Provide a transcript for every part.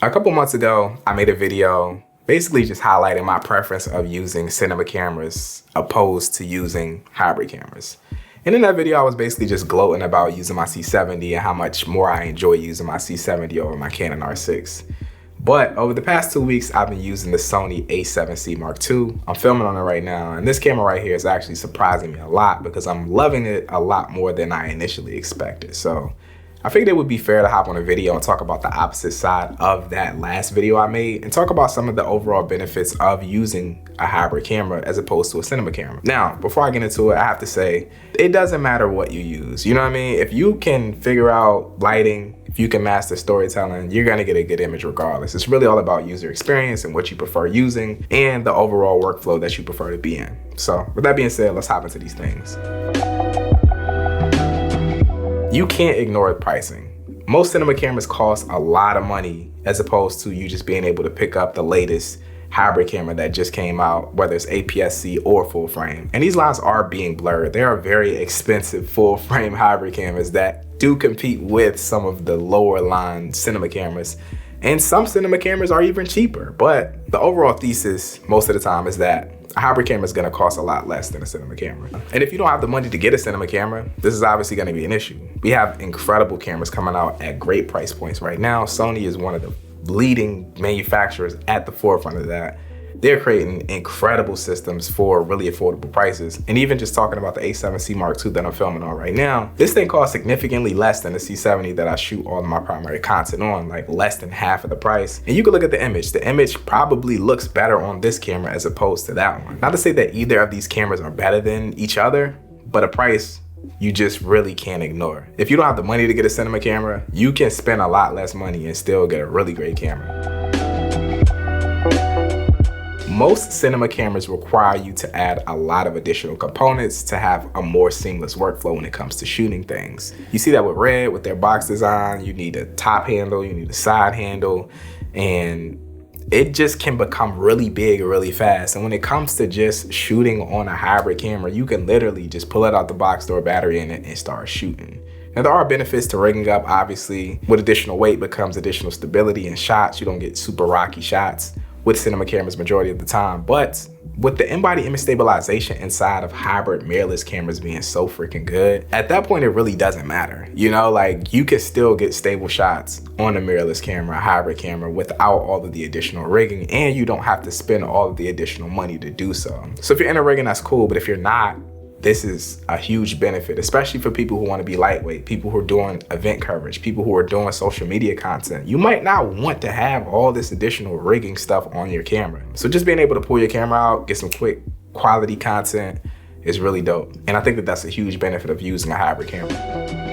A couple months ago, I made a video basically just highlighting my preference of using cinema cameras opposed to using hybrid cameras. And in that video, I was basically just gloating about using my C70 and how much more I enjoy using my C70 over my Canon R6. But over the past 2 weeks, I've been using the Sony a7C Mark II. I'm filming on it right now, and this camera right here is actually surprising me a lot because I'm loving it a lot more than I initially expected. So I figured it would be fair to hop on a video and talk about the opposite side of that last video I made and talk about some of the overall benefits of using a hybrid camera as opposed to a cinema camera. Now, before I get into it, I have to say, it doesn't matter what you use. You know what I mean? If you can figure out lighting, if you can master storytelling, you're gonna get a good image regardless. It's really all about user experience and what you prefer using and the overall workflow that you prefer to be in. So with that being said, let's hop into these things. You can't ignore the pricing. Most cinema cameras cost a lot of money as opposed to you just being able to pick up the latest hybrid camera that just came out, whether it's APS-C or full frame. And these lines are being blurred. There are very expensive full frame hybrid cameras that do compete with some of the lower line cinema cameras. And some cinema cameras are even cheaper. But the overall thesis most of the time is that a hybrid camera is gonna cost a lot less than a cinema camera. And if you don't have the money to get a cinema camera, this is obviously gonna be an issue. We have incredible cameras coming out at great price points right now. Sony is one of the leading manufacturers at the forefront of that. They're creating incredible systems for really affordable prices. And even just talking about the a7C Mark II that I'm filming on right now, this thing costs significantly less than the C70 that I shoot all of my primary content on, like less than half of the price. And you can look at the image. The image probably looks better on this camera as opposed to that one. Not to say that either of these cameras are better than each other, but a price you just really can't ignore. If you don't have the money to get a cinema camera, you can spend a lot less money and still get a really great camera. Most cinema cameras require you to add a lot of additional components to have a more seamless workflow when it comes to shooting things. You see that with Red, with their box design. You need a top handle, you need a side handle, and it just can become really big really fast. And when it comes to just shooting on a hybrid camera, you can literally just pull it out the box, throw a battery in it, and start shooting. Now, there are benefits to rigging up, obviously. With additional weight becomes additional stability in shots. You don't get super rocky shots with cinema cameras majority of the time. But with the in-body image stabilization inside of hybrid mirrorless cameras being so freaking good, at that point, it really doesn't matter. You know, like you can still get stable shots on a mirrorless camera, a hybrid camera, without all of the additional rigging, and you don't have to spend all of the additional money to do so. So if you're into rigging, that's cool, but if you're not, this is a huge benefit, especially for people who want to be lightweight, people who are doing event coverage, people who are doing social media content. You might not want to have all this additional rigging stuff on your camera. So just being able to pull your camera out, get some quick quality content is really dope. And I think that that's a huge benefit of using a hybrid camera.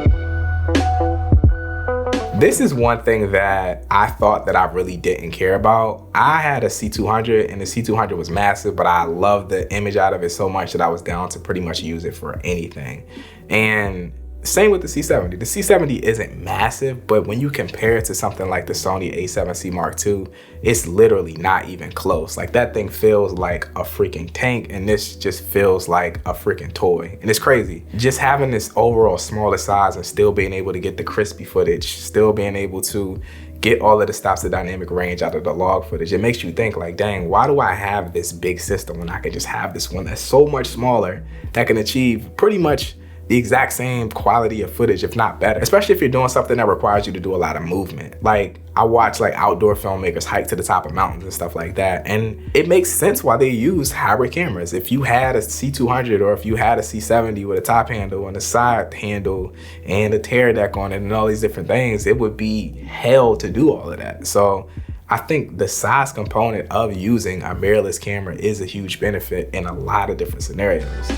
This is one thing that I thought that I really didn't care about. I had a C200 and the C200 was massive, but I loved the image out of it so much that I was down to pretty much use it for anything. And same with the C70. The C70 isn't massive, but when you compare it to something like the Sony a7C Mark II, it's literally not even close. Like that thing feels like a freaking tank, and this just feels like a freaking toy. And it's crazy. Just having this overall smaller size and still being able to get the crispy footage, still being able to get all of the stops to dynamic range out of the log footage, it makes you think like, dang, why do I have this big system when I could just have this one that's so much smaller that can achieve pretty much the exact same quality of footage, if not better, especially if you're doing something that requires you to do a lot of movement. Like I watch like outdoor filmmakers hike to the top of mountains and stuff like that. And it makes sense why they use hybrid cameras. If you had a C200 or if you had a C70 with a top handle and a side handle and a tear deck on it and all these different things, it would be hell to do all of that. So I think the size component of using a mirrorless camera is a huge benefit in a lot of different scenarios.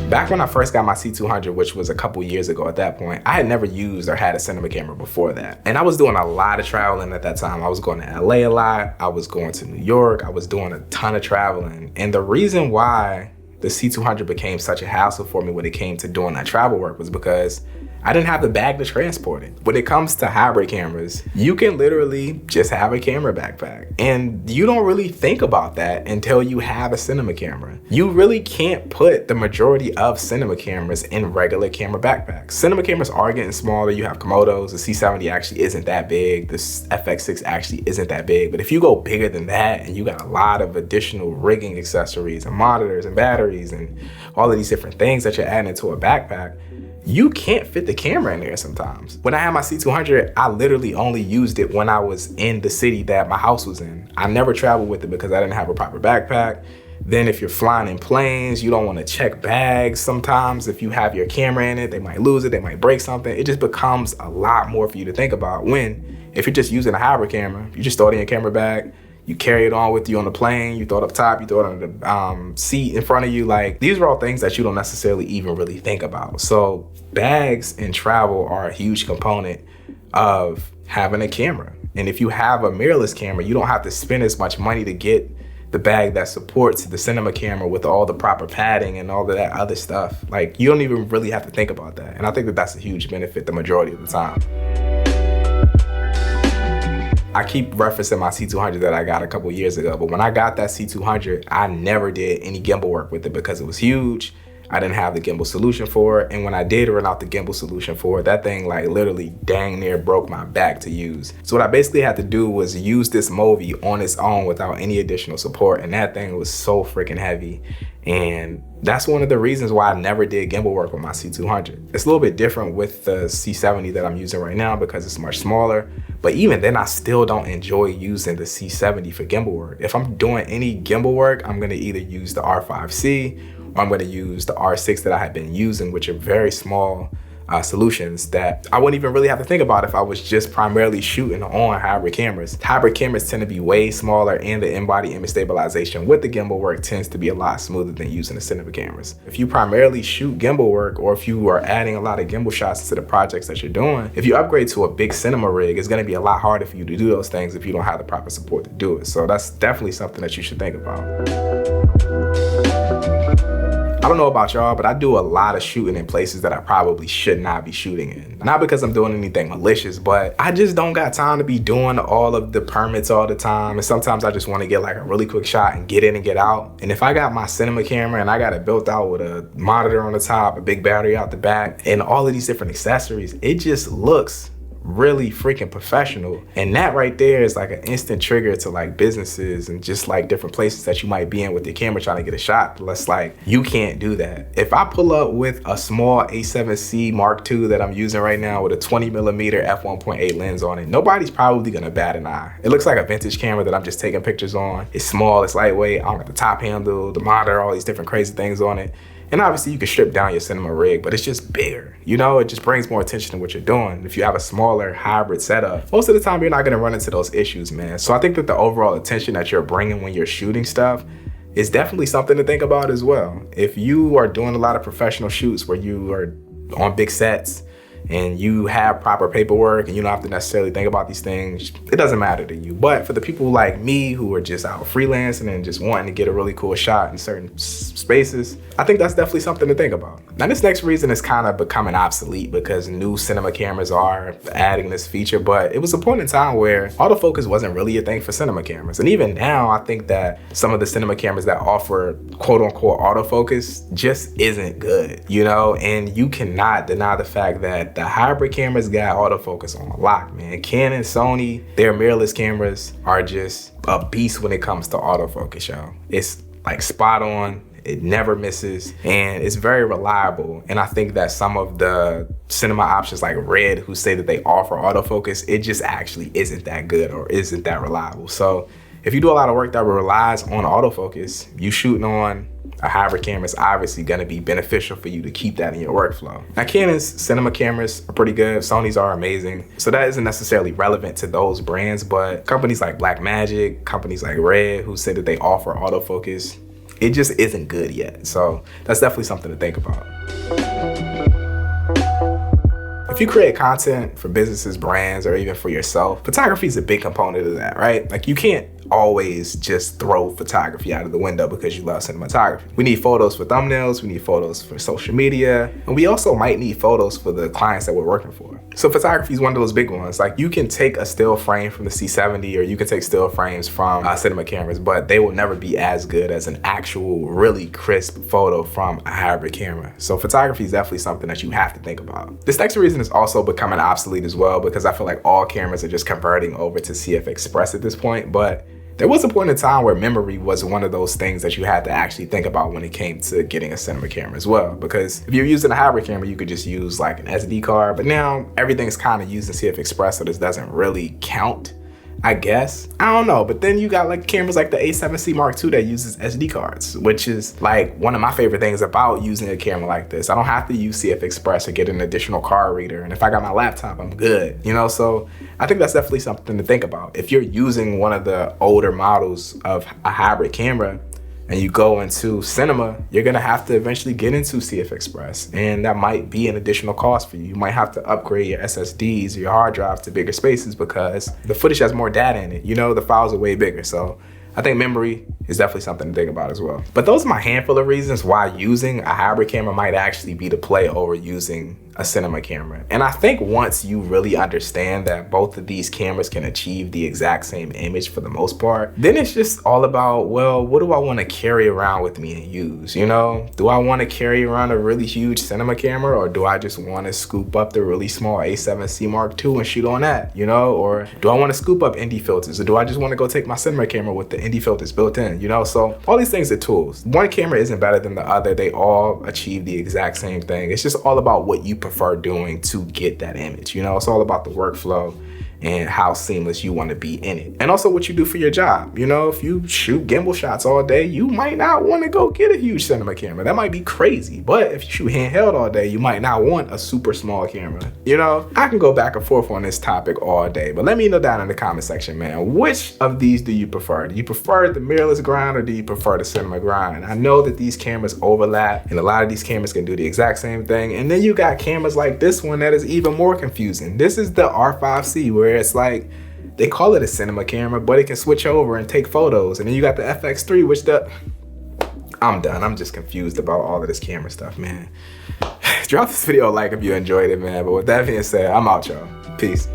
Back when I first got my C200, which was a couple years ago at that point, I had never used or had a cinema camera before that. And I was doing a lot of traveling at that time. I was going to LA a lot. I was going to New York. I was doing a ton of traveling. And the reason why the C200 became such a hassle for me when it came to doing that travel work was because I didn't have the bag to transport it. When it comes to hybrid cameras, you can literally just have a camera backpack. And you don't really think about that until you have a cinema camera. You really can't put the majority of cinema cameras in regular camera backpacks. Cinema cameras are getting smaller. You have Komodos. The C70 actually isn't that big. The FX6 actually isn't that big. But if you go bigger than that and you got a lot of additional rigging accessories and monitors and batteries and all of these different things that you're adding into a backpack, you can't fit the camera in there sometimes. When I had my C200, I literally only used it when I was in the city that my house was in. I never traveled with it because I didn't have a proper backpack. Then if you're flying in planes, you don't want to check bags sometimes. If you have your camera in it, they might lose it, they might break something. It just becomes a lot more for you to think about when, if you're just using a hybrid camera, you just throw it in your camera bag, you carry it on with you on the plane, you throw it up top, you throw it on the seat in front of you. Like, these are all things that you don't necessarily even really think about. So bags in travel are a huge component of having a camera. And if you have a mirrorless camera, you don't have to spend as much money to get the bag that supports the cinema camera with all the proper padding and all of that other stuff. Like, you don't even really have to think about that. And I think that that's a huge benefit the majority of the time. I keep referencing my C200 that I got a couple years ago, but when I got that C200, I never did any gimbal work with it because it was huge. I didn't have the gimbal solution for it. And when I did run out the gimbal solution for it, that thing like literally dang near broke my back to use. So what I basically had to do was use this Movi on its own without any additional support. And that thing was so freaking heavy. And that's one of the reasons why I never did gimbal work with my C200. It's a little bit different with the C70 that I'm using right now because it's much smaller. But even then, I still don't enjoy using the C70 for gimbal work. If I'm doing any gimbal work, I'm gonna either use the R5C or I'm gonna use the R6 that I had been using, which are very small solutions that I wouldn't even really have to think about if I was just primarily shooting on hybrid cameras. Hybrid cameras tend to be way smaller, and the in-body image stabilization with the gimbal work tends to be a lot smoother than using the cinema cameras. If you primarily shoot gimbal work, or if you are adding a lot of gimbal shots to the projects that you're doing, if you upgrade to a big cinema rig, it's gonna be a lot harder for you to do those things if you don't have the proper support to do it. So that's definitely something that you should think about. I don't know about y'all, but I do a lot of shooting in places that I probably should not be shooting in. Not because I'm doing anything malicious, but I just don't got time to be doing all of the permits all the time. And sometimes I just want to get like a really quick shot and get in and get out. And if I got my cinema camera and I got it built out with a monitor on the top, a big battery out the back, and all of these different accessories, it just looks really freaking professional. And that right there is like an instant trigger to like businesses and just like different places that you might be in with your camera trying to get a shot. Let's like, you can't do that. If I pull up with a small A7C Mark II that I'm using right now with a 20mm f1.8 lens on it, nobody's probably gonna bat an eye. It looks like a vintage camera that I'm just taking pictures on. It's small, it's lightweight, I don't got the top handle, the monitor, all these different crazy things on it. And obviously you can strip down your cinema rig, but it's just bigger. You know, it just brings more attention to what you're doing. If you have a smaller hybrid setup, most of the time you're not gonna run into those issues, man. So I think that the overall attention that you're bringing when you're shooting stuff is definitely something to think about as well. If you are doing a lot of professional shoots where you are on big sets and you have proper paperwork and you don't have to necessarily think about these things, it doesn't matter to you. But for the people like me who are just out freelancing and just wanting to get a really cool shot in certain spaces, I think that's definitely something to think about. Now this next reason is kind of becoming obsolete because new cinema cameras are adding this feature, but it was a point in time where autofocus wasn't really a thing for cinema cameras. And even now, I think that some of the cinema cameras that offer quote unquote autofocus just isn't good, you know? And you cannot deny the fact that the hybrid cameras got autofocus on lock, man. Canon, Sony, their mirrorless cameras are just a beast when it comes to autofocus, y'all. It's like spot on. It never misses, and it's very reliable. And I think that some of the cinema options like Red, who say that they offer autofocus, it just actually isn't that good or isn't that reliable. So if you do a lot of work that relies on autofocus, you shooting on a hybrid camera is obviously gonna be beneficial for you to keep that in your workflow. Now Canon's cinema cameras are pretty good, Sony's are amazing. So that isn't necessarily relevant to those brands, but companies like Blackmagic, companies like Red, who say that they offer autofocus, it just isn't good yet. So that's definitely something to think about. If you create content for businesses, brands, or even for yourself, photography is a big component of that, right? Like you can't always just throw photography out of the window because you love cinematography. We need photos for thumbnails, we need photos for social media, and we also might need photos for the clients that we're working for. So photography is one of those big ones. Like you can take a still frame from the C70 or you can take still frames from cinema cameras, but they will never be as good as an actual really crisp photo from a hybrid camera. So photography is definitely something that you have to think about. This next reason is also becoming obsolete as well because I feel like all cameras are just converting over to CF Express at this point, but there was a point in time where memory was one of those things that you had to actually think about when it came to getting a cinema camera as well. Because if you're using a hybrid camera, you could just use like an SD card, but now everything's kind of using CF Express, so this doesn't really count, I guess. I don't know, but then you got like cameras like the A7C Mark II that uses SD cards, which is like one of my favorite things about using a camera like this. I don't have to use CF Express or get an additional card reader, and if I got my laptop, I'm good, you know? So I think that's definitely something to think about. If you're using one of the older models of a hybrid camera and you go into cinema, you're gonna have to eventually get into CF Express, and that might be an additional cost for you. You might have to upgrade your SSDs or your hard drive to bigger spaces because the footage has more data in it. You know, the files are way bigger. So I think memory is definitely something to think about as well. But those are my handful of reasons why using a hybrid camera might actually be the play over using a cinema camera. And I think once you really understand that both of these cameras can achieve the exact same image for the most part, then it's just all about, well, what do I want to carry around with me and use? You know, do I want to carry around a really huge cinema camera, or do I just want to scoop up the really small A7C Mark II and shoot on that, you know? Or do I want to scoop up ND filters, or do I just want to go take my cinema camera with the ND filters built in, you know? So all these things are tools. One camera isn't better than the other. They all achieve the exact same thing. It's just all about what you prefer doing to get that image. You know, it's all about the workflow and how seamless you want to be in it. And also what you do for your job. You know, if you shoot gimbal shots all day, you might not want to go get a huge cinema camera. That might be crazy. But if you shoot handheld all day, you might not want a super small camera. You know, I can go back and forth on this topic all day, but let me know down in the comment section, man, which of these do you prefer? Do you prefer the mirrorless grind or do you prefer the cinema grind? I know that these cameras overlap and a lot of these cameras can do the exact same thing. And then you got cameras like this one that is even more confusing. This is the R5C, where it's like, they call it a cinema camera, but it can switch over and take photos. And then you got the FX3, which I'm done. I'm just confused about all of this camera stuff, man. Drop this video a like if you enjoyed it, man. But with that being said, I'm out, y'all. Peace.